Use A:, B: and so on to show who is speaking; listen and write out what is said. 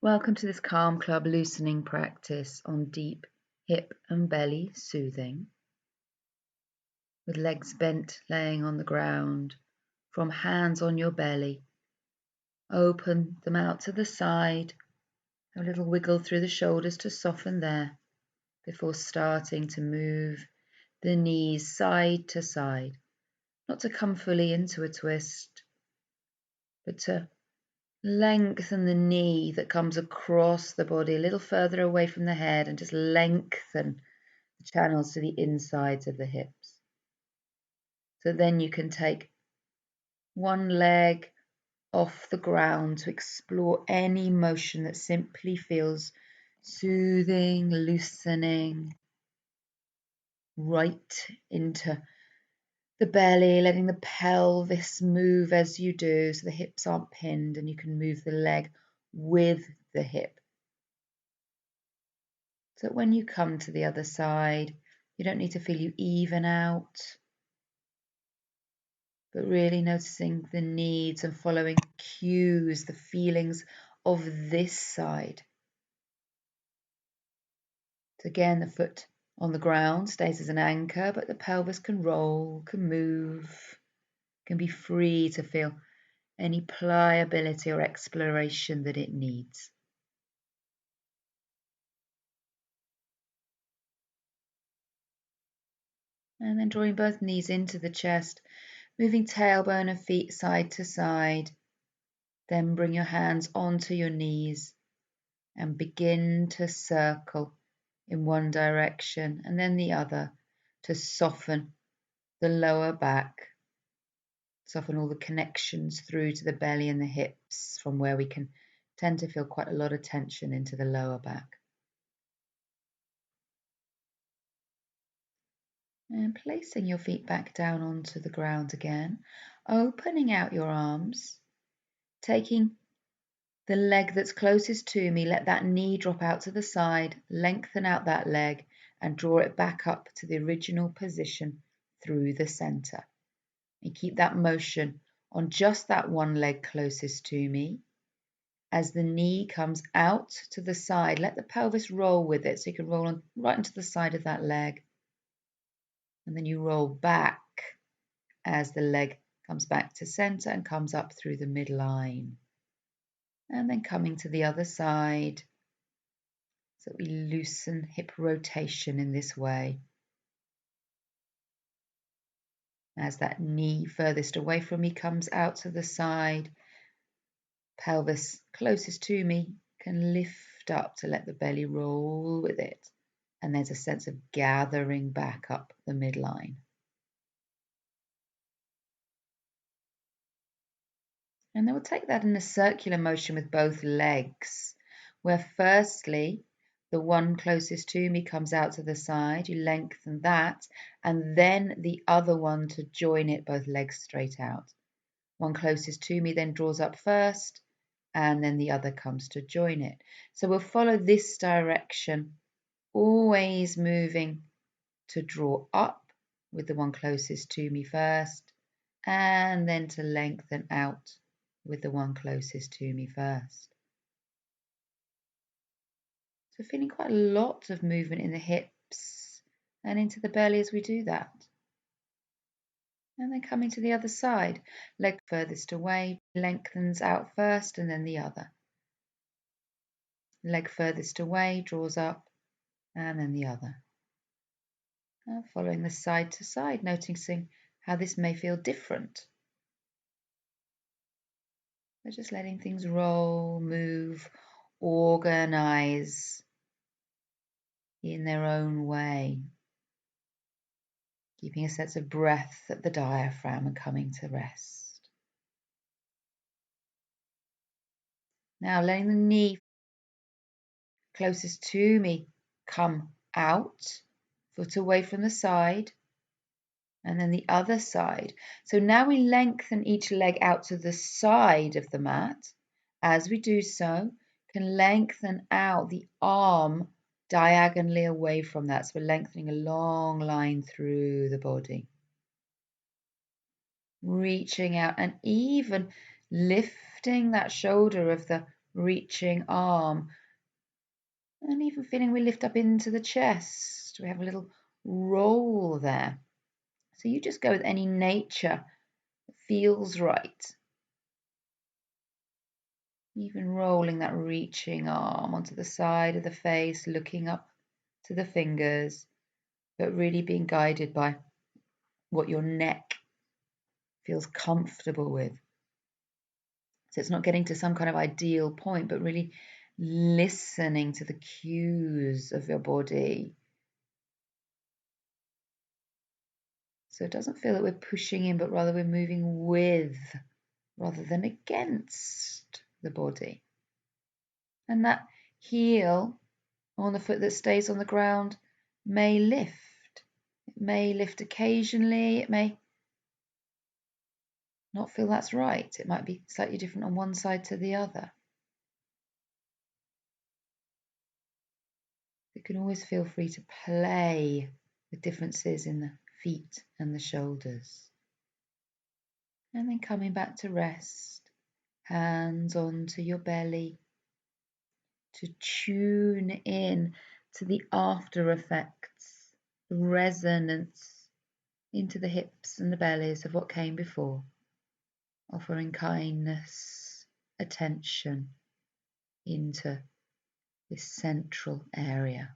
A: Welcome to this Calm Club loosening practice on deep hip and belly soothing, with legs bent laying on the ground, from hands on your belly. Open them out to the side, a little wiggle through the shoulders to soften there, before starting to move the knees side to side, not to come fully into a twist, but to lengthen the knee that comes across the body a little further away from the head and just lengthen the channels to the insides of the hips. So then you can take one leg off the ground to explore any motion that simply feels soothing, loosening, right into the belly, letting the pelvis move as you do so the hips aren't pinned and you can move the leg with the hip. So when you come to the other side, you don't need to feel you even out, but really noticing the needs and following the cues, the feelings of this side. So again, the foot on the ground stays as an anchor, but the pelvis can roll, can move, can be free to feel any pliability or exploration that it needs. And then drawing both knees into the chest, moving tailbone and feet side to side. Then bring your hands onto your knees and begin to circle in one direction and then the other to soften the lower back, soften all the connections through to the belly and the hips from where we can tend to feel quite a lot of tension into the lower back. And placing your feet back down onto the ground again, opening out your arms, taking the leg that's closest to me, let that knee drop out to the side, lengthen out that leg and draw it back up to the original position through the center. And keep that motion on just that one leg closest to me. As the knee comes out to the side, let the pelvis roll with it so you can roll on right into the side of that leg. And then you roll back as the leg comes back to center and comes up through the midline. And then coming to the other side, so that we loosen hip rotation in this way. As that knee furthest away from me comes out to the side, pelvis closest to me can lift up to let the belly roll with it. And there's a sense of gathering back up the midline. And then we'll take that in a circular motion with both legs, where firstly, the one closest to me comes out to the side, you lengthen that, and then the other one to join it, both legs straight out. One closest to me then draws up first, and then the other comes to join it. So we'll follow this direction, always moving to draw up with the one closest to me first, and then to lengthen out with the one closest to me first. So feeling quite a lot of movement in the hips and into the belly as we do that. And then coming to the other side, leg furthest away, lengthens out first and then the other. Leg furthest away, draws up and then the other. Following the side to side, noticing how this may feel different. So just letting things roll, move, organize in their own way. Keeping a sense of breath at the diaphragm and coming to rest. Now letting the knee closest to me come out, foot away from the side, and then the other side. So now we lengthen each leg out to the side of the mat. As we do so, can lengthen out the arm diagonally away from that. So we're lengthening a long line through the body. Reaching out and even lifting that shoulder of the reaching arm. And even feeling we lift up into the chest. We have a little roll there. So you just go with any nature that feels right. Even rolling that reaching arm onto the side of the face, looking up to the fingers, but really being guided by what your neck feels comfortable with. So it's not getting to some kind of ideal point, but really listening to the cues of your body. So it doesn't feel that we're pushing in, but rather we're moving with rather than against the body. And that heel on the foot that stays on the ground may lift. It may lift occasionally. It may not feel that's right. It might be slightly different on one side to the other. You can always feel free to play with differences in the feet and the shoulders. And then coming back to rest, hands onto your belly to tune in to the after effects, the resonance into the hips and the bellies of what came before, offering kindness, attention into this central area.